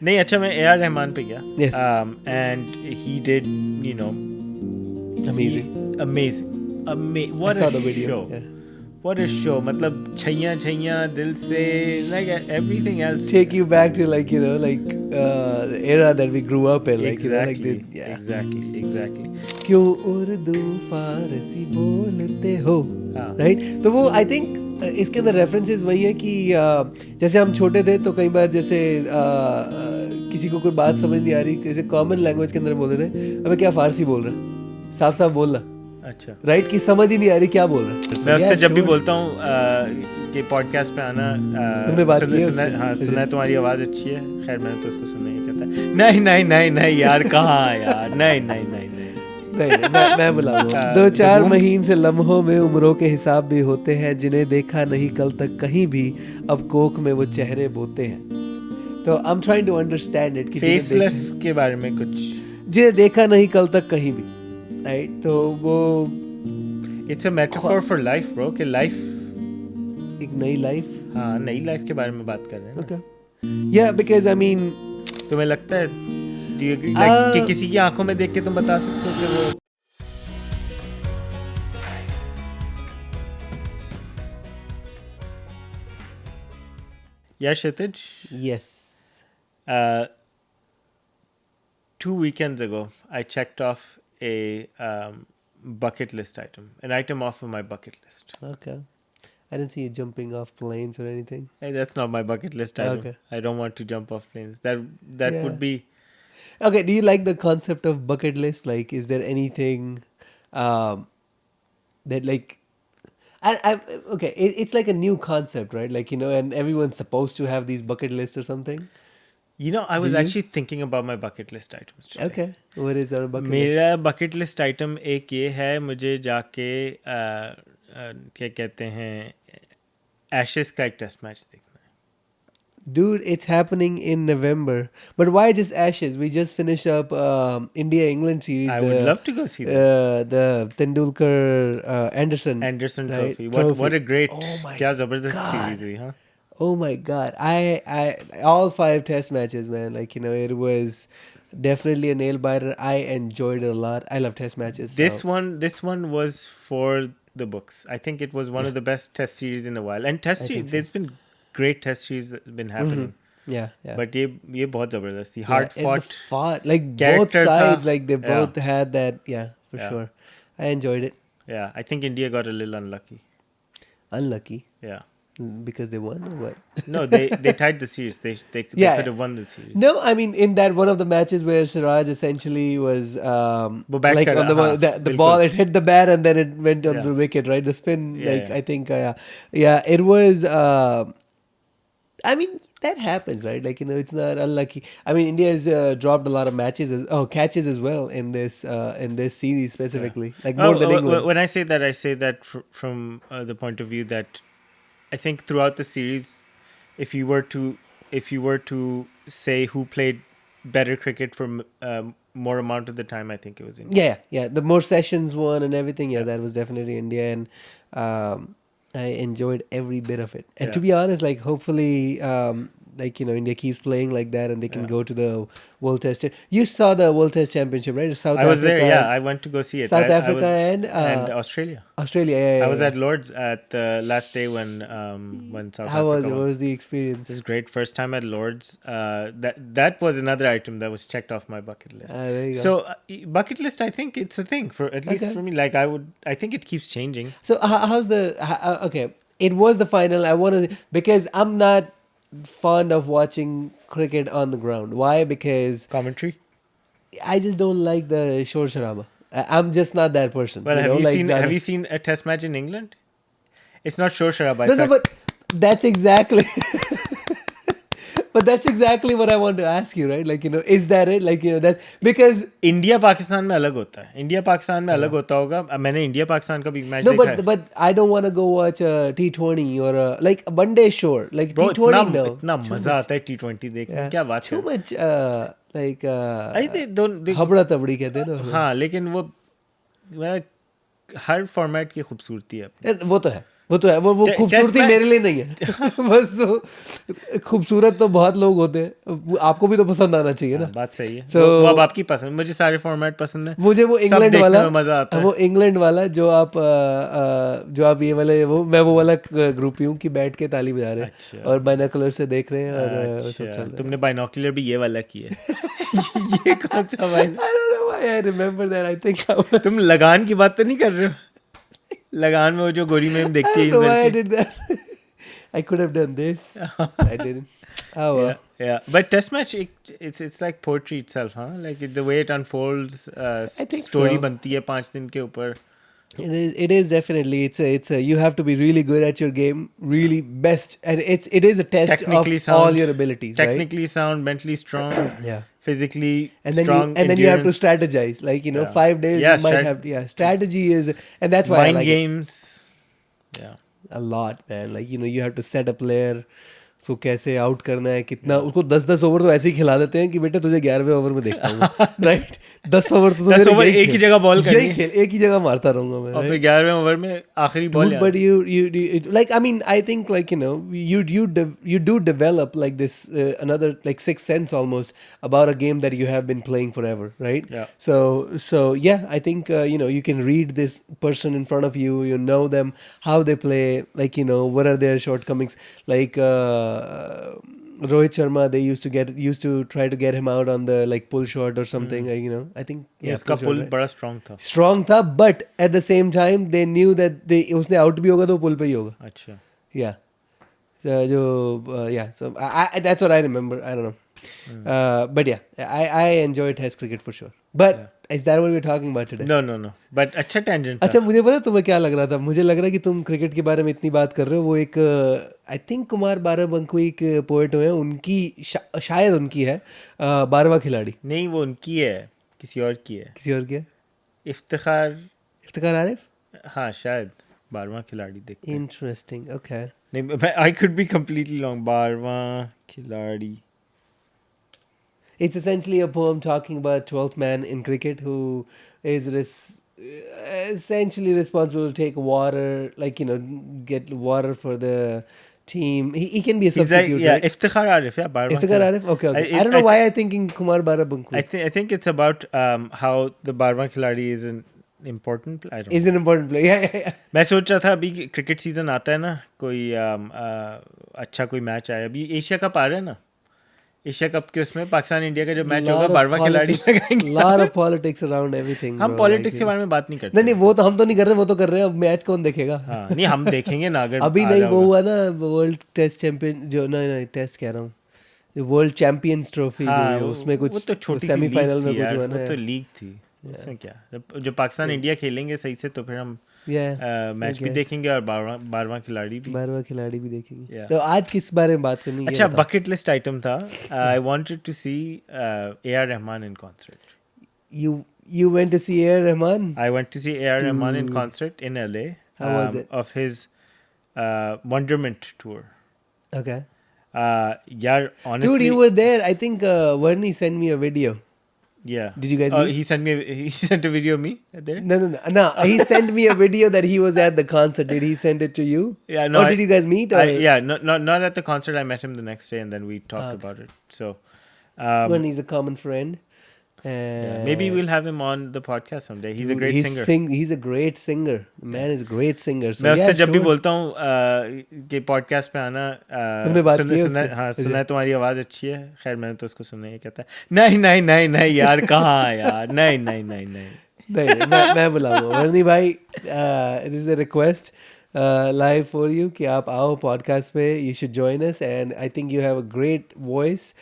नहीं अच्छा मैं A.R. रहमान पे गया Yes. and he did you know Amazing. what I saw a the video. show Yeah. what a show मतलब छैया छैया दिल से like everything else Take you back to like the era that we grew up in, like exactly yeah. exactly क्यों उर्दू फारसी बोलते हो, हाँ right? तो वो I think इसके अंदर रेफरेंसेस वही है कि जैसे हम छोटे थे तो कई बार जैसे किसी को कोई बात समझ नहीं आ रही, जैसे कॉमन लैंग्वेज के अंदर बोलते थे अबे क्या फारसी बोल रहा, साफ साफ बोलना, अच्छा राइट? कि समझ ही नहीं आ रही क्या बोल रहा. मैं उससे जब भी sure. बोलता हूँ कि पॉडकास्ट पे आना तुमने बात की है सुना उससे? हाँ अच्छा. सुना है तुम्हारी आवाज़ अच्छी है खैर मैंने तो उसको सुना ही कहता है नहीं यार कहाँ यार नहीं नहीं, मैं बुलाऊंगा. दो The चार Boom- महीन से लम्हों में उम्रों के हिसाब भी होते हैं, जिन्हें देखा नहीं कल तक कहीं भी, अब कोख में वो चेहरे बोते हैं. तो I am trying to understand it कि फेसलेस के बारे में कुछ जिन्हें देखा नहीं कल तक कहीं भी, राइट? तो वो it's a metaphor for life bro कि लाइफ एक नई लाइफ. हाँ नई लाइफ के बारे में बात कर रहे हैं ना. ओके, या बिकॉज आई मीन तुम्हें लगता है do you agree? Like, कि किसी की आंखों में देख के तुम बता सकते हो कि वो Yeah, Kshitij, yes. 2 weekends ago, I checked off a bucket list item, an item off of my bucket list. Okay, I didn't see you jumping off planes or anything. Hey, that's not my bucket list item. Okay. I don't want to jump off planes. That Yeah. would be Okay, do you like the concept of bucket list? Like, is there anything that like, okay, it's like a new concept, right? Like, and everyone's supposed to have these bucket lists or something. you know I was Do you? actually thinking about my bucket list items today. Okay, what is our bucket list? मेरा bucket list item एक ये है मुझे जाके क्या कहते हैं Ashes का एक टेस्ट मैच देखना है. Dude, it's happening in November. But why just Ashes? We just finished up India-England series. I would love to go see that. The Tendulkar Anderson Anderson right? Trophy. Trophy. What a great Oh my क्या जबरदस्त God. Series हुई हाँ. Oh my God. I all 5 test matches, man. Like, it was definitely a nail biter. I enjoyed it a lot. I love test matches. This one was for the books. I think it was one of the best test series in a while. And test series, there's been great test series that have been happening. Yeah, yeah. But ये बहुत जबरदस्त थी. Yeah, Hard and the fought. like both character sides, था. like they Yeah. both had that. Yeah, for Yeah. sure. I enjoyed it. Yeah, I think India got a little unlucky. Unlucky Yeah. because they won or what? No, they tied the series. They Yeah. could have won the series. No, I mean in that one of the matches where Siraj essentially was वो bat like कर on the रहा, the बिल्कुल. ball, it hit the bat and then it went on Yeah. the wicket, right? The spin, Yeah, like yeah. I think, yeah, it was. I mean that happens, right? Like it's not unlucky. I mean India has dropped a lot of catches as well in this series specifically, like more than England. When I say that from the point of view that I think throughout the series, if you were to say who played better cricket for more amount of the time, I think it was India. Yeah. The more sessions won and everything, that was definitely India, and I enjoyed every bit of it. And to Yeah. be honest, like hopefully, India keeps playing like that, and they can Yeah. go to the World Test. You saw the World Test Championship, right? South I was Africa. there. Yeah, I went to go see it. South I Africa was, and Australia. Australia. Yeah. I was at Lords at the last day when South How Africa was it? won. What was the experience? This is great. First time at Lords. That was another item that was checked off my bucket list. There you go. So bucket list, I think it's a thing for at least Okay. for me. Like I think it keeps changing. So how's the okay? It was the final. I wanted because I'm not fond of watching cricket on the ground. Why? Because Commentary. I just don't like the shor sharaba. I'm just not that person. Well, Zara. have you seen a test match in England? It's not shor sharaba. No, but that's exactly. But that's exactly what I want to ask you, right? Like, is that it? Like, that because India Pakistan में अलग होता है. India Pakistan में अलग होता होगा. मैंने India Pakistan का भी मैच no, देखा है. but I don't want to go watch a T20 or a like a one day show. Like Bro, T20 no. इतना मजा आता है T20 देखने में. क्या बात है? Too much like they don't हबड़ा तबड़ी कहते हैं ना. हाँ, लेकिन वो हर फॉर्मेट की खूबसूरती है. वो तो है. वो तो है, वो टेस्ट खूबसूरती मैच मेरे लिए नहीं है बस वो खूबसूरत तो बहुत लोग होते हैं, आपको भी तो पसंद आना चाहिए ना. हाँ, बात सही है. So, वो अब आपकी पसंद. मुझे सारे फॉर्मेट पसंद है. मुझे वो सब इंग्लैंड देखने वाला, में मजा आता है. वो इंग्लैंड वाला जो आप ये वाले, वो मैं वो वाला ग्रुप ही हूँ कि बैठ के ताली बजा रहे हैं अच्छा. और बाइनोकुलर से देख रहे हैं और सब अच्छा, चल रहा तुमने बाइनोकुलर भी ये वाला किया है. ये कौन सा है. बाइन? I don't know why I remember that. I think I was, तुम लगान की बात तो नहीं कर रहे हो? लगान में वो जो गोरी मैम I देखती है don't know यूं why I करके. did that. I could have done this. I didn't. Oh well. Yeah. But test match, it's like poetry itself, huh? Like the way it unfolds, I think story so. बनती है 5 दिन के ऊपर. It is definitely, it's a you have to be really good at your game, really best, and it is a test of Technically all sound, your abilities, right? technically sound, mentally strong, Yeah. physically And then strong, you have to endurance, strategize, like, yeah, 5 days yeah, you might have, yeah, strategy is, and that's why I mind like it games, yeah. a lot, man. Like, you have to set a player, so कैसे out करना है, कितना उसको 10-10 over तो ऐसे ही खिला देते हैं कि बेटा तुझे 11वें ओवर में देखता हूँ, राइट. 10 ओवर तो 10 मेरे ओवर यही एक ही जगह बॉल करनी यही है खेल, एक ही जगह मारता रहूंगा मैं, और फिर right? 11वें ओवर में आखिरी बॉल Dude, याद. but you like, I mean, I think, like, you do develop like this, another like sixth sense almost about a game that you have been playing forever, right? Yeah. So yeah, I think, you can read this person in front of you, know them, how they play, like, what are their shortcomings, like, Rohit Sharma, they used to try to get him out on the like pull shot or something, I think, yeah, उसका pull shot, पुल right? बड़ा strong था. Strong था, but at the same time they knew that उसने out भी होगा तो पुल पे ही होगा. अच्छा. या जो yeah so that's what I remember. I don't know, but yeah I enjoy test cricket for sure. But is that what we are talking about today? No but अच्छा tangent था. अच्छा, मुझे पता तुम्हें क्या लग रहा था, मुझे लग रहा है कि तुम क्रिकेट के बारे में इतनी बात कर रहे हो, वो एक, आई थिंक कुमार बाराबंकी एक पोएट हुए हैं, उनकी शायद उनकी है 12वां खिलाड़ी. नहीं, वो उनकी है, किसी और की है. किसी और की है? इफ्तिखार आरिफ. हाँ शायद 12वां खिलाड़ी देखते हैं. इंटरेस्टिंग. ओके. नहीं, I could be completely wrong. 12वां खिलाड़ी. It's essentially a poem talking about 12th man in cricket who is essentially responsible to take water, like, get water for the team. He can be a He's like, substitute, yeah, right? Iftikhar Arif, yeah, 12वां Iftikhar खिलाड़ी. Arif? Okay. I don't know why I'm thinking Kumar Barabanku. I think it's about how the 12वां खिलाड़ी is an important. I don't know. Is an important player. Yeah. मैं सोच रहा था अभी cricket season आता है ना, कोई अच्छा कोई मैच आया. अभी एशिया कप आ रहा है ना, एशिया कप के उसमें पाकिस्तान इंडिया का जो मैच होगा 12वां खिलाड़ी लगाएंगे. Lot of politics around everything. हम bro, पॉलिटिक्स like, के बारे में बात नहीं करते. नहीं, वो तो हम तो नहीं कर रहे, वो तो कर रहे हैं. अब मैच कौन देखेगा? हाँ, नहीं हम देखेंगे ना अगर अभी आ नहीं, रहा वो होगा. हुआ ना वर्ल्ड टेस्ट चैंपियन, जो नहीं टेस्ट कह रहा हूँ, वर्ल्ड चैंपियंस ट्रॉफी जो हाँ, हुई है, उसमें वो कुछ तो छोटी सी सेमीफाइनल लीग में थी कुछ यार. हुआ वो ना. तो लीग थी, उसमें क्या. जो पाकिस्तान इंडिया खेलेंगे सही से तो फिर हम मैच भी देखेंगे और 12वां खिलाड़ी भी. 12वां खिलाड़ी भी देखेंगे. Yeah. तो आज किस बारे में बात करनी है? अच्छा, बकेट लिस्ट आइटम था. I wanted to see A.R. Rahman in concert. You went to see A.R. Rahman? I went to see A.R. Rahman in Dude. concert in LA. How was it? Of his Wonderment tour. Okay. Yeah, honestly. Dude, you were there. I think Varney sent me a video. Yeah. Did you guys meet? He sent a video of me there. No. He sent me a video that he was at the concert. Did he send it to you? Yeah, no. Or did you guys meet? Or? Not at the concert. I met him the next day and then we talked about it. So, Varney's a common friend. yeah, maybe we'll have him on the podcast someday. He's a great singer. He's a great singer. The man is a great singer. So मैं उससे yeah, जब भी sure. बोलता हूँ कि podcast पे आना, तुमने बात की है उससे? हाँ सुना है, तुम्हारी आवाज़ अच्छी है. खैर मैंने तो उसको सुना ही. कहता है नहीं यार, कहाँ यार, नहीं. नहीं, मैं बुलाऊंगा वर्नी भाई. It is a request live for you कि आप आओ पॉडकास्ट पे. You should join us and I think you have a great voice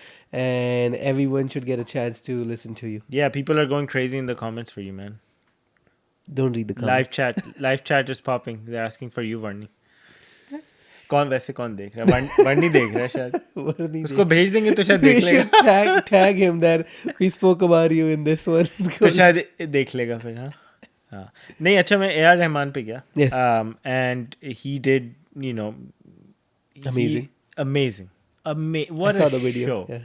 and everyone should get a chance to listen to you. Yeah, people are going crazy in the comments for you, man. Don't read the comments. Live chat is popping. They're asking for you, Varney. कौन देख रहा है? वर्नी देख रहा है शायद. उसको भेज देंगे तो शायद देख लेगा. tag him that we spoke about you in this one. तो शायद देख लेगा फिर. हाँ. नहीं, अच्छा, मैं A.R. रहमान पे गया. Yes. And he did, Amazing. What I saw a the video. show. Yeah.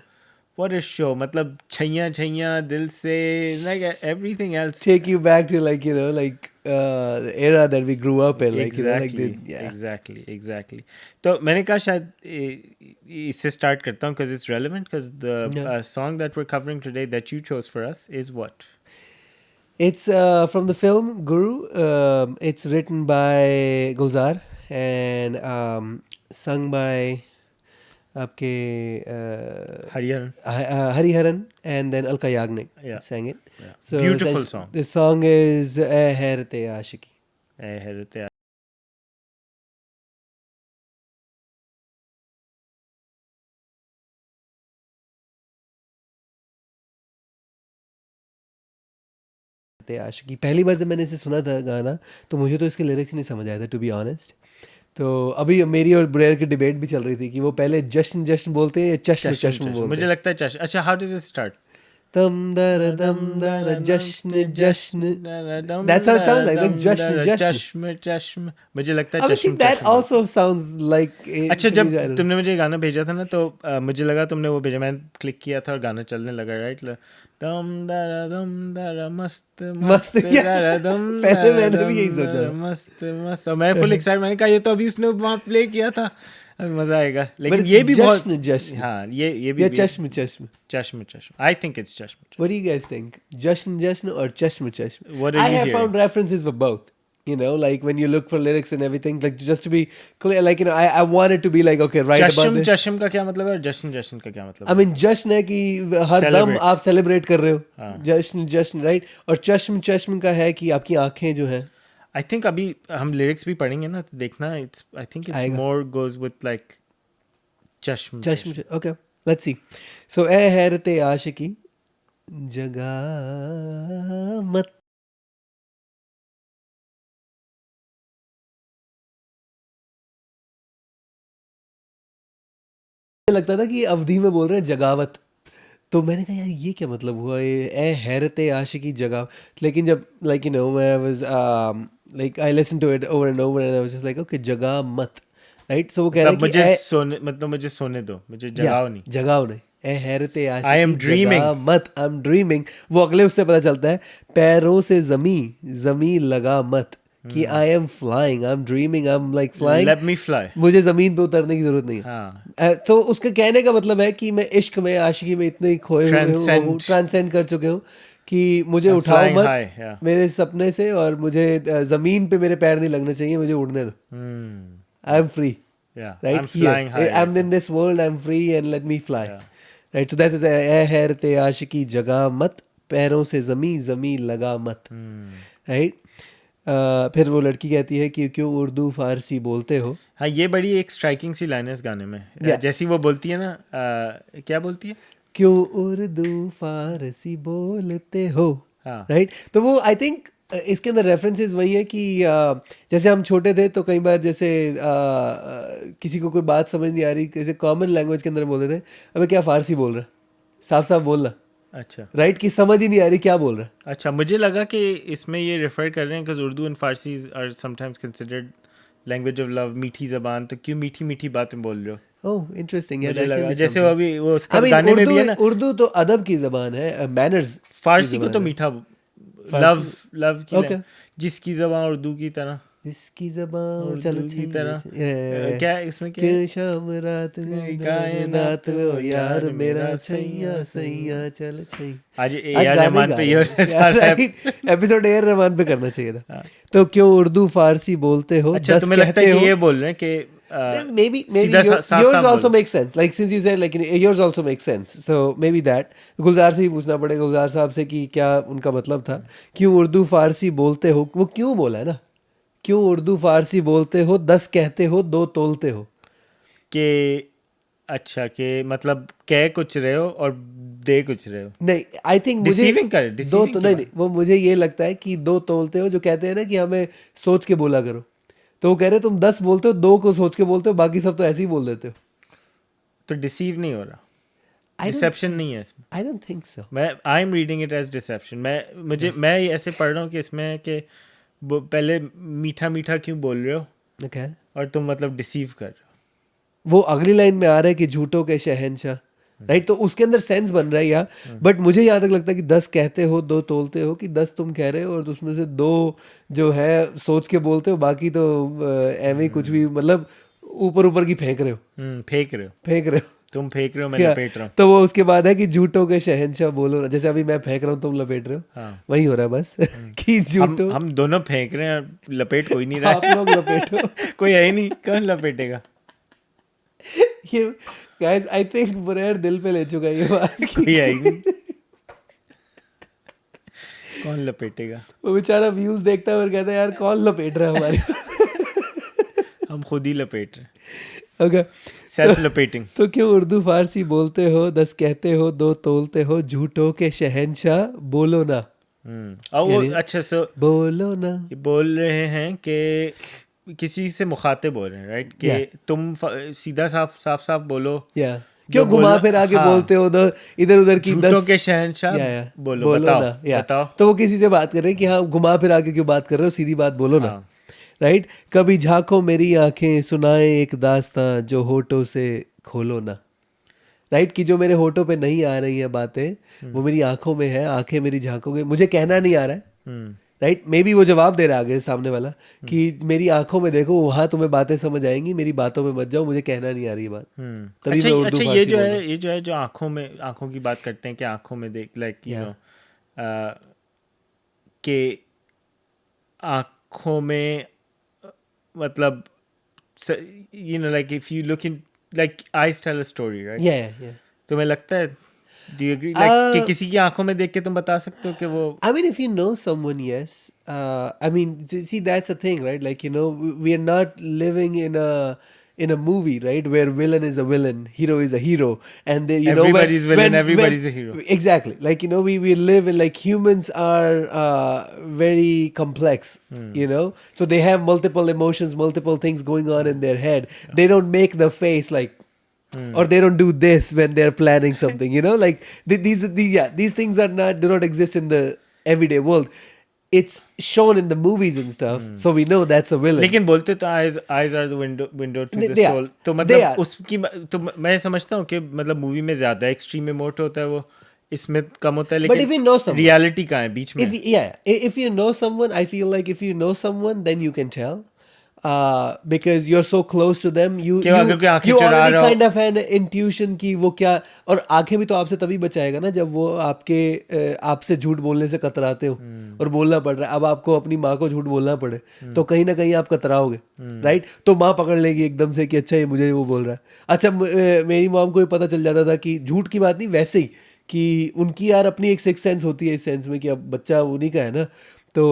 what a show. मतलब छैया छैया दिल से, like everything else. Take you back to like the era that we grew up in, like Exactly, yeah. exactly. तो मैंने कहा शायद इससे start करता हूँ because it's relevant, because the Yeah. song that we're covering today that you chose for us is what? It's from the film Guru. It's written by Gulzar and sung by आपके Hariharan. Hariharan, and then Alka Yagnik Yeah. sang it. Yeah. So Beautiful song. The song is "Eh Hairate Aashiki." Hairate आशिकी। पहली बार जब मैंने इसे सुना था गाना, तो मुझे तो इसके लिरिक्स नहीं समझ आया था, टू बी ऑनेस्ट। तो अभी मेरी और ब्रेयर की डिबेट भी चल रही थी कि वो पहले जश्न जश्न बोलते हैं या चश्म चश्म बोलते मुझे हैं। लगता है चश्म. अच्छा, how does it start? दम दर जश्न जश्न, that's how it sounds like जश्न जश्न। चश्म. मुझे लगता है I चश्म think that चश्म. also sounds like अच्छा, to जब me, I don't know. तुमने मुझे गाना भेजा था ना, तो मुझे लगा तुमने वो भेजा, मैंने क्लिक किया था और गाना चलने लगा, राइट? दम दरा मस्त मस्त क्या? दरा दम पहले मैंने दरा भी यही दम सोचा दरा था। मस्त मस्त, और मैं फुल एक्साइटेड, मैंने कहा ये तो अभी उसने वहाँ प्ले किया था, अभी मजा आएगा. But लेकिन it's ये भी बहुत, जश्न जश्न हाँ, ये भी या चश्म चश्म। चश्म चश्म. आई थिंक इट्स चश्म. What do you guys think? Jashn Jashn or Chashma Chashma? What are I you have hearing? found references for both. You know, like when you look for lyrics and everything, like just to be clear, like, I want it to be like, okay, right about चश्म this. चश्म का क्या मतलब है और जश्न जश्न का क्या मतलब I mean, जश्न है कि हर दम Celebrate. आप सेलिब्रेट कर रहे हो, हाँ. जश्न जश्न, राइट? और चश्म चश्म का है कि आपकी आंखें जो हैं, आई थिंक अभी हम लिरिक्स भी पढ़ेंगे ना, तो देखना, इट्स, आई थिंक इट्स आएगा। मोर गोज विद लाइक चश्म चश्म चश्म। Okay, let's see. So, ए हैरते आशिकी जगा मत। लगता था कि अवधि में बोल रहे हैं जगावत, तो मैंने कहा यार ये क्या मतलब हुआ, ये ए हैरत आशिकी जगह। लेकिन जब लाइक मैं was like I listen to it over and over and I was just like okay जगा मत, राइट? सो वो कह रहे मतलब हैं कि मुझे ए सोने, मतलब मुझे सोने दो, मुझे या जगाओ नहीं. जगाओ नहीं, ए हैरत I आशिकी am dreaming. जगा मत, आई एम ड्रीमिंग। वो अगले उससे पता चलता है पैरों से जमी लगा मत, कि I am flying, I am dreaming, I am like flying, late me fly. मुझे जमीन पे उतरने की जरूरत नहीं है। हाँ, तो उसके कहने का मतलब है कि मैं इश्क में, आशिकी में इतने खोए हुए हूँ, Transcend. ट्रांसेंड कर चुके हूँ कि मुझे I'm उठाओ flying मत high, yeah. मेरे सपने से, और मुझे जमीन पे मेरे पैर नहीं लगने चाहिए, मुझे उड़ने दो, I am free, yeah, right? I'm flying high. I am in this world, I am free and let me fly, Yeah. Right? So that is a हैरते आशिकी जगा मत, पैरों से जमी लगा मत, राइट? फिर वो लड़की कहती है कि क्यों उर्दू फारसी बोलते हो। हाँ, ये बड़ी एक स्ट्राइकिंग सी लाइन है इस गाने में. Yeah. जैसी वो बोलती है ना, क्या बोलती है? क्यों उर्दू फारसी बोलते हो, हाँ. राइट? तो वो आई थिंक इसके अंदर रेफरेंसेस वही है कि जैसे हम छोटे थे तो कई बार जैसे किसी को कोई बात समझ नहीं आ रही, जैसे कॉमन लैंग्वेज के अंदर बोलते थे, अबे क्या फारसी बोल रहा है, साफ साफ बोलना, अच्छा, राइट? कि समझ ही नहीं आ रही क्या बोल रहा है। अच्छा, मुझे लगा कि इसमें ये रेफर कर रहे हैं because Urdu and Farsi are sometimes considered language of love, मीठी जबान, तो क्यों मीठी मीठी बातें बोल रहे हो? ओह इंटरेस्टिंग, मुझे लगा जैसे वो अभी वो उसका आई मीन गाने में भी है ना, उर्दू तो अदब की जबान है, मैनर्स। फारसी को तो मीठा, लव लव की Okay. जिसकी जबान उर्दू की तरह, इसकी जबान उर्दू चलो की तरह, या क्या इसमें क्या है? कि शाम रात कायनात में ओ यार मेरा सैया सैया चल छैया। आज ए आज आर गाने रहमान गा पे रहे ये हैं। सारा है. Right, episode A R Rahman पे करना चाहिए था। हाँ. तो क्यों उर्दू फारसी बोलते हो, अच्छा, दस तुम्हें लगता है कहते कि हो। ये बोल रहे हैं कि maybe सीधा yours साफ also बोलो. makes sense, like since you said like yours also makes sense, so maybe that गुलजार से ही पूछना पड़ेगा, गुलजार साहब से, कि क्या उनका मतलब था क्यों उर्दू फारसी बोलते हो। वो क्यों बोला है ना, क्यों उर्दू फारसी बोलते हो, 10 कहते हो 2 तोलते हो। कि अच्छा, कि मतलब कह कुछ रहे हो और दे कुछ रहे हो. नहीं, आई थिंक मुझे Deceiving कर, दो deceiving तो क्यों नहीं, वो मुझे ये लगता है कि 2 तोलते हो, जो कहते हैं ना कि हमें सोच के बोला करो, तो वो कह रहे हैं तुम 10 बोलते हो, 2 को सोच के बोलते हो, बाकी सब तो ऐसे ही बोल देते हो। तो डिसीव नहीं हो रहा, I don't डिसेप्शन think नहीं so. है इसमें. I don't think so. मैं I am reading it as deception. मैं ऐसे पढ़ रहा हूँ कि इसमें कि पहले मीठा मीठा क्यों बोल रहे हो Okay. और तुम मतलब डिसीव कर रहे हो. वो अगली लाइन में आ रहा है कि झूठों के शहंशाह, राइट. तो उसके अंदर सेंस बन रहा है या. बट मुझे यहाँ तक लगता है कि 10 कहते हो 2 तोलते हो, कि 10 तुम कह रहे हो और उसमें से 2 जो है सोच के बोलते हो, बाकी तो ऐਵੇਂ ही कुछ भी मतलब ऊपर ऊपर की फेंक रहे हो. फेंक रहे हो, फेंक रहे हो. तुम फेंक रहे हो, मैं या, लपेट रहा हूँ. तो वो उसके बाद है कि झूठों के शहंशाह बोलो ना. जैसे अभी मैं फेंक रहा हूँ तुम लपेट रहे हो. हाँ. वही हो रहा है बस. कि झूठों हम दोनों फेंक रहे हैं, लपेट कोई नहीं रहा आप है. लोग लपेटो. कोई है ही नहीं, कौन लपेटेगा. ये गाइस आई थिंक बुरैर दिल पे ले चुका है ये बात. कोई है ही नहीं, कौन लपेटेगा. वो बेचारा व्यूज देखता है और कहता है यार कौन लपेट रहा है हमारी. हम खुद ही लपेट रहे हैं. ओके. सेल्फ लपेटिंग. तो क्यों उर्दू फारसी बोलते हो, 10 कहते हो 2 तोलते हो, झूठों के शहंशाह बोलो ना. और वो यानी- अच्छा, सो बोलो ना. ये बोल रहे हैं कि किसी से मुखातिब बोल रहे हैं, राइट, कि Yeah. तुम सीधा साफ बोलो. या जो क्यों घुमा बोलना- फिर आके हाँ. बोलते हो तो इधर उधर की झूठों 10 के शहंशाह या बोलो, बताओ, ना. या बताओ. तो वो किसी से बात कर रहे हैं कि हाँ घुमा फिर आके क्यों बात कर रहे हो, सीधी बात बोलो ना. हाँ. राइट. कभी झांको मेरी आंखें, सुनाए एक दास्तां, जो होठों से खोलो ना. राइट. कि जो मेरे होठों पे नहीं आ रही है बातें, वो मेरी आंखों में है. आंखें मेरी झांकोगे, मुझे कहना नहीं आ रहा है. हम्म. राइट. मे बी वो जवाब दे रहा है आगे सामने वाला कि मेरी आंखों में देखो, वहां तुम्हें बातें समझ आएंगी, मेरी बातों में मत जाओ, मुझे कहना नहीं आ रही बात. तभी अच्छा, मैं उर्दू अच्छा, ये फारसी जो बोल है, रहा हूँ. ये जो है, जो आंखों की बात करते हैं कि आंखों में देख, लाइक यू Yeah. नो, कि आंखों में मतलब, you know, like if you look in, like eyes tell a story, right. Yeah. तुम्हें लगता है, डू यू एग्री, लाइक कि किसी की आंखों में देख के तुम बता सकते हो कि वो. I mean, if you know someone, yes. I mean, see, that's the thing, right? Like, you know, we are not living in a movie, right? Where villain is a villain, hero is a hero, and they, you know, Everybody's villain, everybody's a hero. Exactly. Like, you know, we live in, like, humans are very complex, you know, so they have multiple emotions, multiple things going on in their head. They don't make the face like. Or they don't do this when they're planning something, you know, like these things do not exist in the everyday world. It's shown in the movies and stuff, so we know that's a villain. लेकिन बोलते तो eyes are the window to the They are. Soul, तो They मतलब are. उसकी, तो मैं समझता हूँ कि मतलब मूवी में ज्यादा एक्सट्रीम इमोट होता है, वो इसमें कम होता है, But if you know लेकिन someone- रियलिटी कहाँ है बीच में. If you know someone, I feel like if you know someone, then you can tell. Because you're so close to them, you कि अगर कोई आंखें you चुरा already रहा हो. kind of an intuition की वो क्या. और आंखें भी तो आपसे तभी बचाएगा ना जब वो आपसे झूठ बोलने से कतराते हो और बोलना पड़ रहा है. अब आपको अपनी माँ को झूठ बोलना पड़े तो कहीं ना कहीं आप कतराओगे, राइट. तो माँ पकड़ लेगी एकदम से कि अच्छा ये मुझे वो बोल रहा है. अच्छा, मेरी मॉम को भी पता चल जाता था कि झूठ की बात नहीं, वैसे ही कि उनकी यार अपनी एक सिक्स सेंस होती है, इस सेंस में कि अब बच्चा उन्हीं का है ना. तो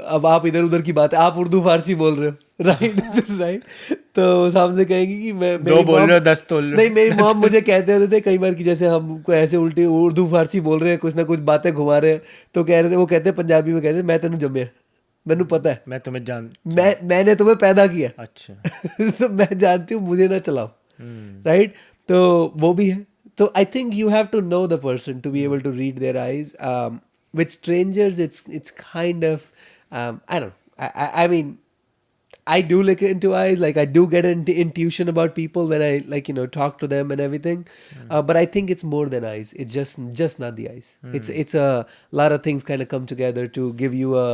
अब आप इधर उधर की बात है, आप उर्दू फारसी बोल रहे हो, राइट. राइट. तो सामने कहेंगी कि मैं दो बोल रहे हो, 10 तोल रहे हो. नहीं, मेरी मॉम मुझे कहते होते थे कई बार कि जैसे हमको ऐसे उल्टी उर्दू फारसी बोल रहे हैं, कुछ ना कुछ बातें घुमा रहे हैं, तो कह रहे थे, वो कहते हैं पंजाबी में, कहते हैं मैं तेनू जम्मिया, मैनू पता है, मैं तुम्हें जान. मैंने तुम्हें पैदा किया. अच्छा. तो मैं जानती हूँ, मुझे ना चलाओ, राइट. तो वो भी है. तो I think you have to know the person to be able to read their eyes. With strangers, it's kind of I don't know. I mean, I do look into eyes. Like I do get an intuition about people when I, like, you know, talk to them and everything. But I think it's more than eyes. It's just not the eyes. It's a lot of things kind of come together to give you a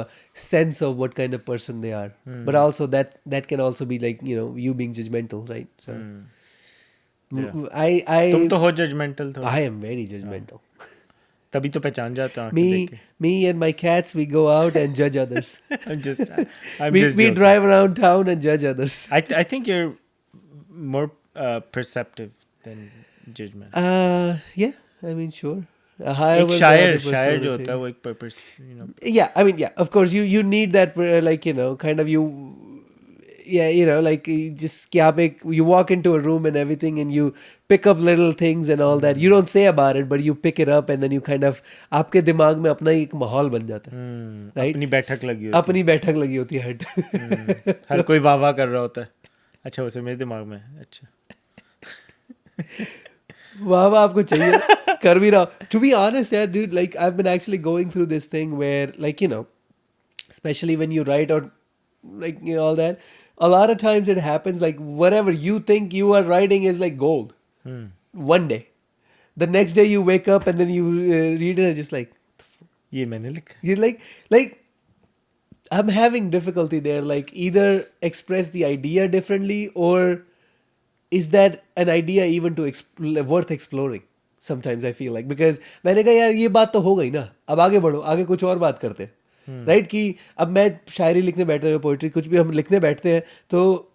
sense of what kind of person they are. But also that can also be like, you know, you being judgmental, right? So I तुम तो हो judgemental थोड़ा. I am very judgmental. तभी तो पहचान जाता हूँ आंखें देख के. Me and my cats, we go out and judge others. I'm just we joking. drive around town and judge others. I think you're more perceptive than judgment. Yeah, I mean, sure. एक However, the शायर other शायर जो personality- होता है वो एक purpose, you know. Yeah, I mean, yeah, of course, you need that, like, you know, kind of you. Yeah, you know, like just you walk into a room and everything, and you pick up little things and all that. You don't say about it, but you pick it up, and then you kind of आपके दिमाग में अपना एक माहौल बन जाता है, right? अपनी बैठक लगी होती है. अपनी बैठक लगी होती है. हर कोई वाह वाह कर रहा होता है. अच्छा, वैसे मेरे दिमाग में है. अच्छा. वाह वाह आपको चाहिए, कर भी रहा हूँ. To be honest, yeah, dude, like I've been actually going through this thing where, like, you know, especially when you write or, like, you know, all that, a lot of times it happens like whatever you think you are writing is like gold one day, the next day you wake up and then you read it and just like ये मैंने लिखा. you're like I'm having difficulty there. Like either express the idea differently, or is that an idea even to worth exploring? Sometimes I feel like, because मैंने कहा यार ये बात तो हो गई ना, अब आगे बढ़ो, आगे कुछ और बात करते हैं, राइट? कि अब मैं शायरी लिखने बैठता हूँ, पोइट्री कुछ भी हम लिखने बैठते हैं, तो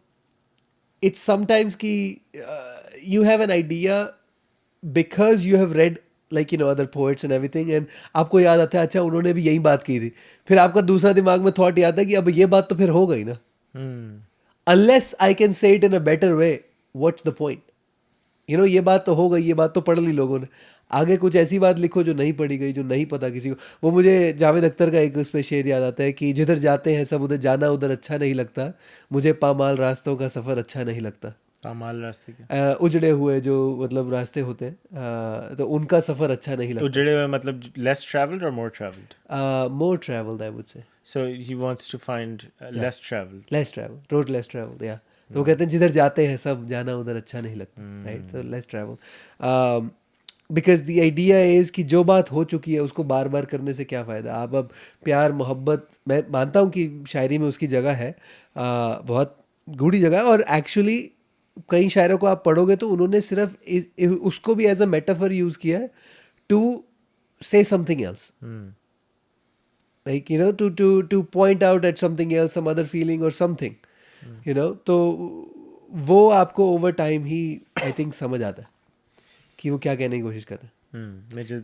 it's sometimes कि you have an idea because you have read like other poets and everything, and आपको याद आता है अच्छा उन्होंने भी यही बात की थी, फिर आपका दूसरा दिमाग में थॉट आता है कि अब ये बात तो फिर हो गई ना. Unless I can say it in a better way, what's the point? ये बात तो हो गई, ये बात तो पढ़ ली लोगों ने, आगे कुछ ऐसी बात लिखो जो नहीं पढ़ी गई, जो नहीं पता किसी को. वो मुझे जावेद अख्तर का एक उस पे शेर याद आता है कि जिधर जाते हैं सब उधर जाना उधर अच्छा नहीं लगता, मुझे पामाल रास्तों का सफ़र अच्छा नहीं लगता. पामाल रास्ते के उजड़े हुए जो मतलब रास्ते होते हैं, तो उनका सफ़र अच्छा नहीं लगता. उजड़े हुए मतलब less traveled or more traveled? More traveled, I would say. So he wants to find less traveled. Less travel, road less traveled, yeah. तो वो कहते हैं जिधर जाते हैं सब जाना उधर अच्छा नहीं लगता, right? So less travel, because the idea is कि जो बात हो चुकी है उसको बार बार करने से क्या फ़ायदा. आप अब प्यार मोहब्बत, मैं मानता हूँ कि शायरी में उसकी जगह है, बहुत गूढ़ी जगह है, और एक्चुअली कई शायरों को आप पढ़ोगे तो उन्होंने सिर्फ उसको भी एज अ मेटाफर यूज़ किया है to say something else, like to point out at something else, some other feeling or something, तो वो आपको over time he I think समझ आता है कि वो क्या कहने की कोशिश कर रहे हैं.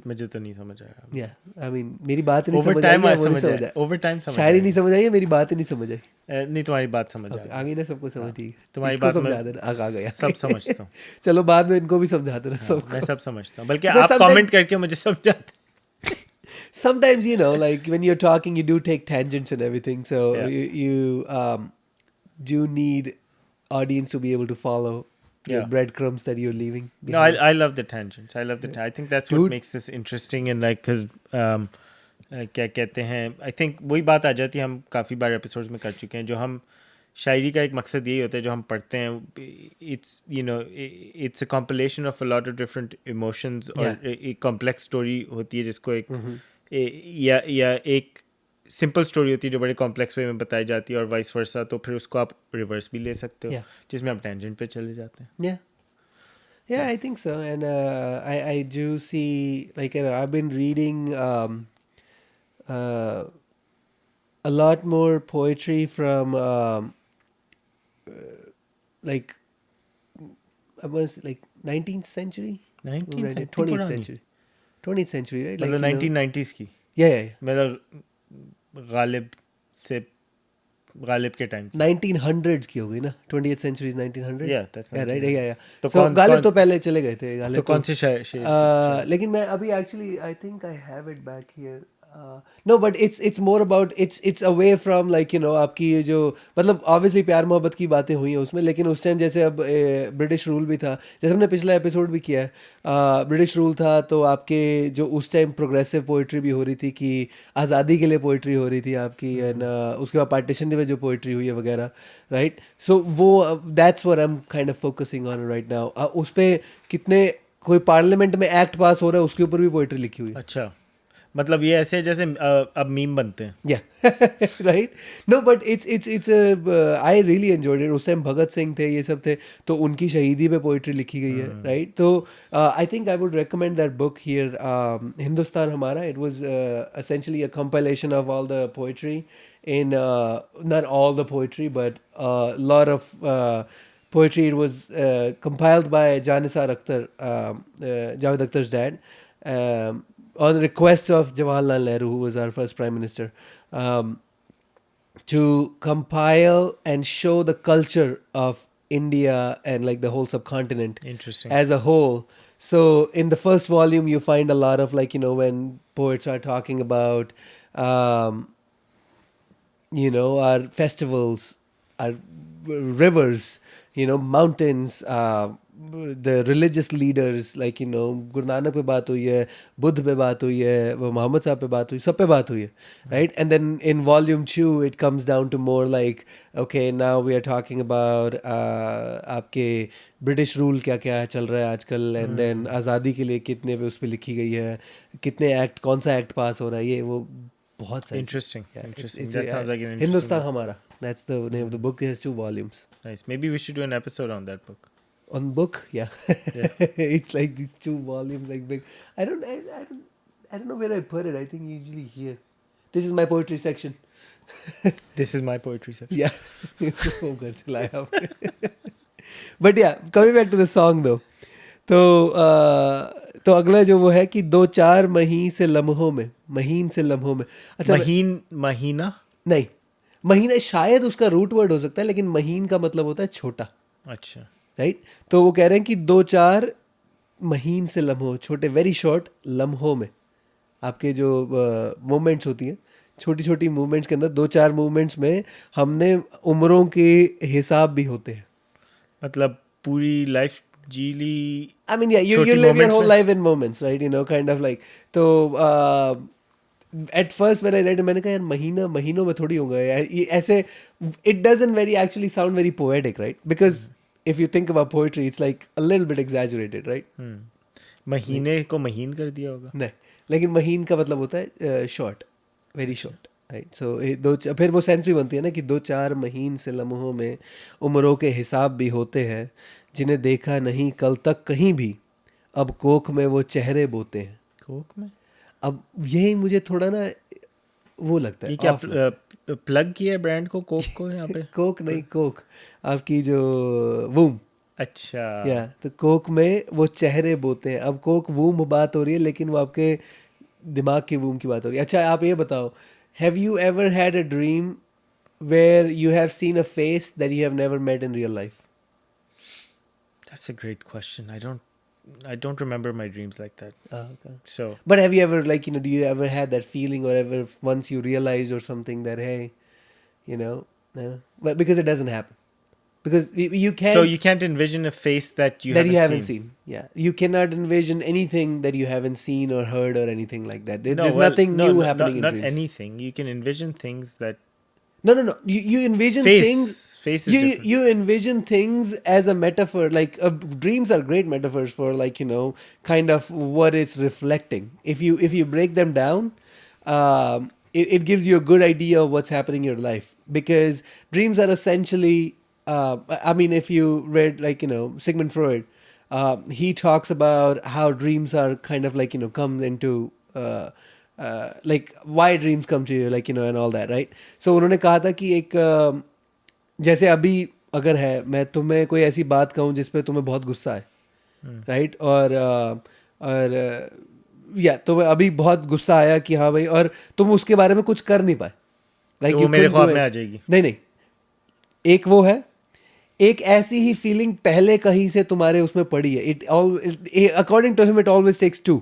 मुझे तो नहीं समझ आया. या आई मीन मेरी बात ही नहीं Over समझ आई time है, I वो नहीं समझ समझ आया. आया, Over time समझ शायरी आया. नहीं समझ आई है, मेरी बात ही नहीं समझ आई. नहीं, तुम्हारी बात समझ आ आ गई ना सबको समझ, ठीक है, तुम्हारी इसको बात समझा मैं देना, आ गया सब समझता हूँ. चलो बाद में इनको भी समझा देना मैं सबको. सब समझता हूँ, बल्कि Because आप sometimes- कमेंट करके मुझे समझाते. Sometimes like when you're talking you do take tangents and everything, so Yeah. you do need audience to be able to follow your Yeah. breadcrumbs that you're leaving No, behind. I love the tangents. I love the. I think that's what Dude. makes this interesting and like because क्या कहते हैं, I think वही बात आ जाती है, हम काफ़ी बार episodes में कर चुके हैं, जो हम शायरी का एक मकसद यही होता है जो हम पढ़ते हैं, it's a compilation of a lot of different emotions, और एक कॉम्प्लेक्स स्टोरी होती है जिसको या एक सिंपल स्टोरी होती है जो बड़े कॉम्प्लेक्स वे में बताई जाती है, और वाइस वर्सा, तो फिर उसको आप रिवर्स भी ले सकते हो, Yeah. जिसमें आप टेंजेंट पे चले जाते हैं. Yeah, I think so, and I do see, like I've been reading uh, a lot more poetry from like I was like 19th century, 19th right? century 20th पुरानी. century, 20th century, right? मतलब Like 1990s की, yeah. मतलब गालिब के time की. 1900s की हो गई ना, 20th century is 1900. Yeah, that's Yeah, right. 1900. Yeah. तो So कौन- गालिब कौन- तो पहले चले गए थे, गालिब तो कौन से लेकिन मैं अभी actually I think I have it back here. No, but it's more about it's away from like आपकी ये जो मतलब obviously प्यार मोहब्बत की बातें हुई हैं उसमें, लेकिन उस टाइम जैसे अब ब्रिटिश रूल भी था, जैसे हमने पिछला एपिसोड भी किया है, ब्रिटिश रूल था, तो आपके जो उस टाइम प्रोग्रेसिव पोइट्री भी हो रही थी, कि आज़ादी के लिए पोइट्री हो रही थी आपकी, एंड उसके बाद पार्टीशन में जो पोइट्री हुई है वगैरह, राइट? सो वो that's what I am kind of focusing on right now. उस पर कितने कोई पार्लियामेंट में एक्ट पास हो रहा है उसके ऊपर भी पोइट्री लिखी हुई है. अच्छा, मतलब ये ऐसे जैसे अब मीम बनते हैं. Yeah, right. No, but it's a I really enjoyed it. उस टाइम भगत सिंह थे, ये सब थे, तो उनकी शहीदी पे पोइट्री लिखी गई है, right? तो I think I would recommend that book here, Hindustan हमारा. It was essentially a compilation of all the poetry in not all the poetry, but a lot of poetry. It was compiled by Janisar Akhtar, Javed Akhtar's dad. On the request of Jawaharlal Nehru, who was our first prime minister, to compile and show the culture of India and like the whole subcontinent Interesting. as a whole. So in the first volume, you find a lot of like when poets are talking about our festivals, our rivers, mountains, the religious leaders, like, Guru Nanak पे बात हुई है, बुद्ध पे बात हुई है, वो मोहम्मद साहब पे बात हुई, सब पे बात हुई है, right? And then in volume 2 it comes down to more like, okay, now we are talking about आपके ब्रिटिश रूल क्या क्या चल रहा है आजकल, and then आज़ादी के लिए कितने पे उस पे लिखी गई है, कितने एक्ट, कौन सा एक्ट पास हो रहा है, ये वो बहुत सारी Interesting. Yeah, Interesting. That sounds like an interesting Hindustan book. हमारा, that's the name of the book. It has 2 volumes. Nice. Maybe we should do an episode on that book. On book, yeah. Yeah. It's like these 2 volumes, like big. I don't know where I put it. I think usually here. This is my poetry section. This is my poetry section. Yeah. वो घर से लाया हमने. But yeah, coming back to the song though. तो अगला जो वो है कि 2-4 महीन से लम्हों में. अच्छा, महीना? नहीं, महीना शायद उसका रूट वर्ड हो सकता है, लेकिन महीन का मतलब होता है छोटा, अच्छा. राइट? तो वो कह रहे हैं कि 2-4 महीन से लम्हों, छोटे, वेरी शॉर्ट लम्हों में, आपके जो मोमेंट्स होती हैं, छोटी छोटी मूवमेंट्स के अंदर, 2-4 मूवमेंट्स में हमने उम्रों के हिसाब भी होते हैं. मतलब पूरी लाइफ जी ली. I mean, yeah, you छोटी live your moments whole में? life in moments, right? Kind of like. तो at first when I read it, मैंने कहा यार महीनों में थोड़ी होगा यार, ये ऐसे. It doesn't very actually sound very poetic, right? Because if you think about poetry, it's like a little bit exaggerated, right? महीने को महीन कर दिया होगा. नहीं, लेकिन महीन का मतलब होता है शॉर्ट, वेरी शॉर्ट, राइट? सो फिर वो सेंस भी बनती है ना कि 2-4 महीन से लम्हों में उम्रों के हिसाब भी होते हैं, जिन्हें देखा नहीं कल तक कहीं भी, अब कोख में वो चेहरे बोते हैं. कोक में? अब यही मुझे थोड़ा ना वो लगता है, ये क्या off लगता प्लग किया है ब्रांड को, कोक को यहाँ पे? है. कोक नहीं, कोक आपकी जो वूम. अच्छा. या तो कोक में वो चेहरे बोते हैं. अब कोक वूम बात हो रही है, लेकिन वो आपके दिमाग की वूम की बात हो रही है. अच्छा, आप ये बताओ, have you ever had a dream where you have seen a face that you have never met in real life? That's a great question. I don't remember my dreams like that. Okay. So But have you ever, like, do you ever had that feeling, or ever once you realized or something that, hey, no? But because it doesn't happen. Because you can't. so you can't envision a face that you that haven't you haven't seen. seen. Yeah, you cannot envision anything that you haven't seen or heard or anything like that. No, There's well, nothing no, new no, happening not in dreams. anything. You can envision things that No. You envision face things. face is You different. you envision things as a metaphor. Like dreams are great metaphors for, like, kind of what it's reflecting. If you break them down, it gives you a good idea of what's happening in your life. Because dreams are essentially. I mean, if you read, like, Sigmund Freud, he talks about how dreams are kind of like, come into. Like why dreams come to you, like, and all that, right? So उन्होंने कहा था कि एक जैसे अभी अगर है, मैं तुम्हें कोई ऐसी बात कहूँ जिस पे तुम्हें बहुत गुस्सा है, राइट? और या तुम्हें अभी बहुत गुस्सा आया कि हाँ भाई, और तुम उसके बारे में कुछ कर नहीं पाए, लाइक तो यू वो मेरे couldn't do ख्वाब में it. आ जाएगी. नहीं, एक वो है, एक ऐसी ही फीलिंग पहले कहीं से तुम्हारे उसमें पड़ी है. It according to him it always takes 2,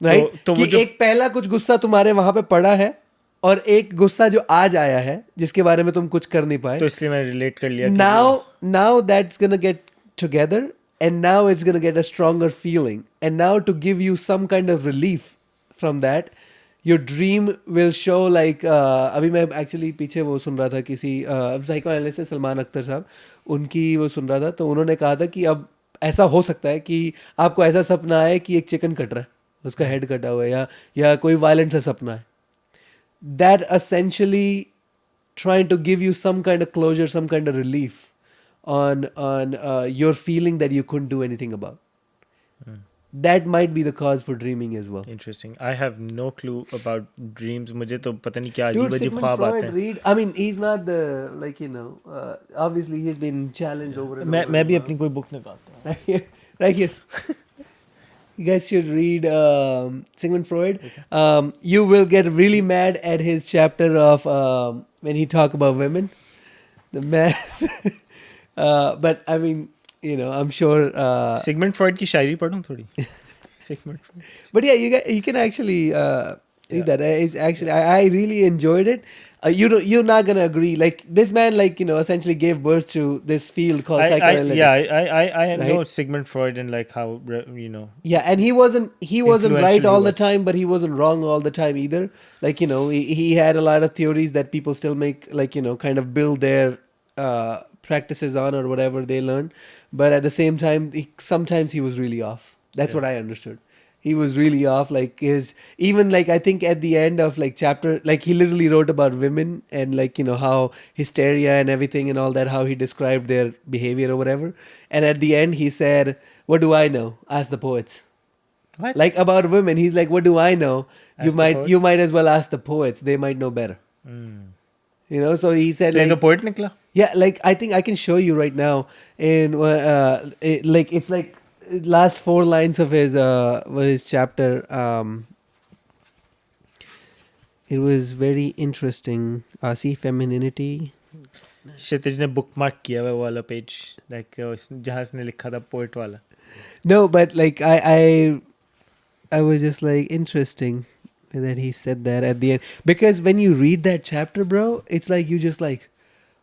right? तो कि वो जो एक पहला कुछ गुस्सा तुम्हारे वहां पे पड़ा है, और एक गुस्सा जो आज आया है जिसके बारे में तुम कुछ कर नहीं पाए. तो इसलिए मैंने रिलेट कर लिया कि Now that's gonna get together, and now it's gonna get a stronger feeling, and now to give you some kind of relief from that, your dream will show, like, अभी मैं एक्चुअली पीछे वो सुन रहा था, किसी साइकोएनालिस्ट सलमान अख्तर साहब, उनकी वो सुन रहा था. तो उन्होंने कहा था कि अब ऐसा हो सकता है कि आपको ऐसा सपना आए कि एक चिकन कट रहा है, उसका हेड कटा हुआ है, या कोई वायलेंट सा सपना है. That essentially trying to give you some kind of closure, some kind of relief on your feeling that you couldn't do anything about. That might be the cause for dreaming as well. Interesting. I have no clue about dreams. मुझे तो पता नहीं क्या Dude, अजीब अजीब Sigmund ख्वाब आते Freud, हैं. read. I mean, he's not the, like, obviously he's been challenged over and over. मैं भी अपनी कोई बुक निकालता हूँ. Right here. You guys should read Sigmund Freud. You will get really mad at his chapter of when he talk about women. The man, but I mean, I'm sure. Sigmund Freud की शायरी पढ़ूं थोड़ी. Sigmund Freud. But yeah, you can actually Read that. It's actually I really enjoyed it. You're not gonna agree. Like this man, like essentially gave birth to this field called psychoanalytics. I know Right? Sigmund Freud and like how Yeah, and he wasn't right influential he all the was. time, but he wasn't wrong all the time either. Like he had a lot of theories that people still make, like kind of build their practices on or whatever they learn. But at the same time, sometimes he was really off. That's Yeah. what I understood. He was really off. Like his even like I think at the end of like chapter, like he literally wrote about women and like how hysteria and everything and all that, how he described their behavior or whatever. And at the end, he said, "What do I know?" Ask the poets. What? Like about women, he's like, "What do I know?" You Ask the might you poets? might as well ask the poets. They might know better. So he said So ये like, तो poet निकला. yeah, like I think I can show you right now. It's like last four lines of his chapter. It was very interesting. See, femininity. क्षितिज ने bookmark किया हुआ वाला page, like जहाँ इसने लिखा था poet वाला. No, but like I was just like interesting that he said that at the end, because when you read that chapter, bro, it's like you just like,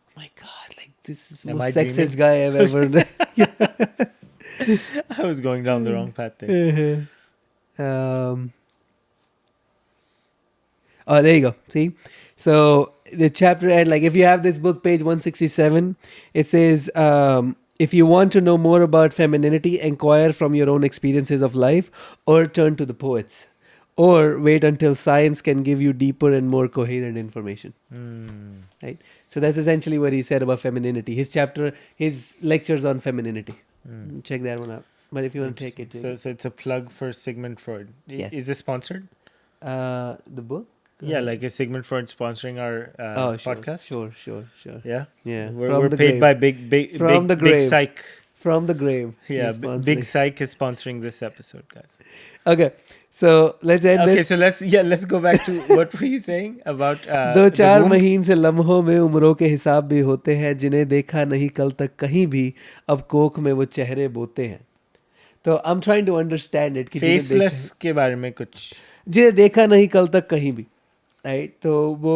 oh my god, like this is the Am most I sexist dreaming? guy I've ever. I was going down the wrong path there. um, oh, there you go. See, so the chapter end, like if you have this book, page 167, it says, if you want to know more about femininity, inquire from your own experiences of life, or turn to the poets, or wait until science can give you deeper and more coherent information. Right. So that's essentially what he said about femininity. His lectures on femininity. Check that one out. But if you want to take it, So it's a plug for Sigmund Freud. Yes. Is this sponsored? The book. Yeah, like is Sigmund Freud sponsoring our podcast? Sure. Yeah. Yeah. We're paid by big From the big grave. psych. From the grave. Yeah, he's big sponsoring. psych is sponsoring this episode, guys. Okay, so let's end Okay, this. so let's go back to what were you saying about दो the चार womb? महीन से लम्हों में उम्रों के हिसाब भी होते हैं, जिन्हें देखा नहीं कल तक कहीं भी, अब कोख में वो चेहरे बोते हैं. तो I'm trying to understand it कि Faceless के बारे में कुछ. जिन्हें देखा नहीं कल तक कहीं भी, right? तो वो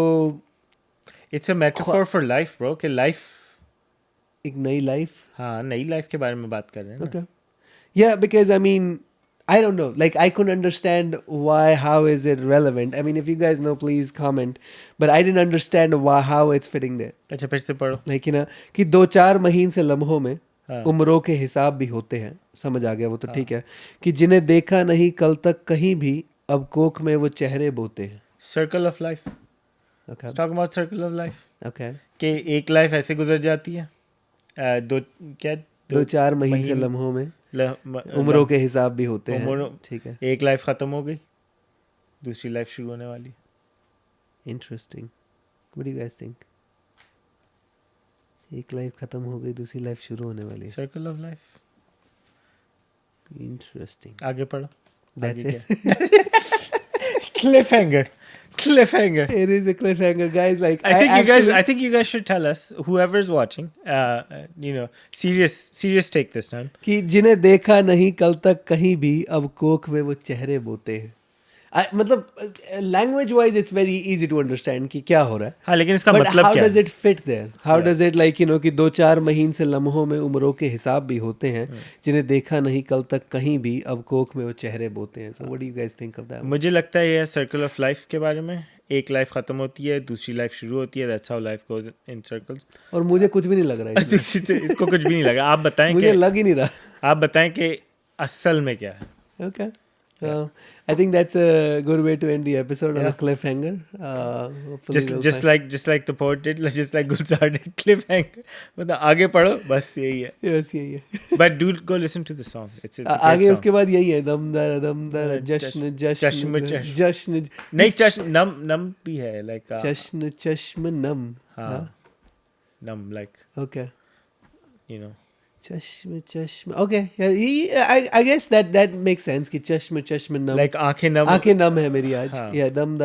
It's a metaphor for life, bro. कि life. एक नई लाइफ. हाँ, नई लाइफ के बारे में बात कर रहे हैं ना. Okay. Yeah, because I mean, I don't know. Like, I couldn't understand why, how is it relevant? I mean, if you guys know, please comment. But I didn't understand why, how it's fitting there. अच्छा फिर से पढ़ो. Like, कि दो चार महीन से लम्हों में हाँ. उम्रों के हिसाब भी होते हैं. समझ आ गया वो तो ठीक है. कि जिन्हें देखा नहीं कल तक कहीं भी, अब कोख में वो चेहरे बोते हैं. Circle of life. Okay. Let's talk about circle of life. Okay. कि एक लाइफ ऐसे गुजर जाती है. दो चार महीन से लम्हों में उम्रों के हिसाब भी होते हैं. ठीक है. एक लाइफ खत्म हो गई, दूसरी लाइफ शुरू होने वाली. Interesting. What do you guys think? एक लाइफ खत्म हो गई, दूसरी लाइफ शुरू होने वाली है. Circle of life. Interesting. आगे पढ़ो. That's आगे it. क्या? Cliffhanger. It is a cliffhanger, guys. Like I think you guys should tell us, whoever's watching, serious take this time. कि जिन्हें देखा नहीं कल तक कहीं भी, अब कोख में वो चेहरे बोते हैं. मतलब language wise it's very easy to understand कि क्या हो रहा है. हाँ, लेकिन इसका But मतलब how क्या does है? it fit there? How does it like कि दो चार महीन से लम्हों में उम्रों के हिसाब भी होते हैं, जिन्हें देखा नहीं कल तक कहीं भी, अब कोख में वो चेहरे बोते हैं. So what do you guys think of that? मुझे लगता है ये सर्कल ऑफ लाइफ के बारे में. एक लाइफ खत्म होती है, दूसरी लाइफ शुरू होती है. That's how life goes in circles. और मुझे कुछ भी नहीं लग रहा है इसमें. इसको कुछ भी नहीं लगा. आप बताएं मुझे कि लग ही नहीं रहा. आप बताएं कि असल में क्या है. Okay. I think that's a good way to end the episode on a cliffhanger. Hopefully we'll just like the poet did, just like Gulzar did, cliffhanger. मतलब आगे पढ़ो, बस यही है. Yes, यही है. But do go listen to the song. It's a great आगे song. उसके बाद यही है, दमदर जश्न जश्न नहीं, चश्म नम भी है, like जश्न चश्म नम. हाँ, num, like Okay. चश्म. Okay. Yeah, I guess that makes sense कि चश्म नम. like आंखें नम है मेरी आज. हाँ. Yeah, दम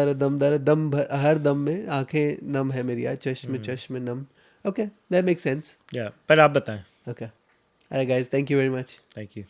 हर दम में आंखें नम है मेरी आज. चश्म नम. Okay, that makes sense. Yeah, पर आप बताएं. Okay. All right, guys. Thank you very much. Thank you.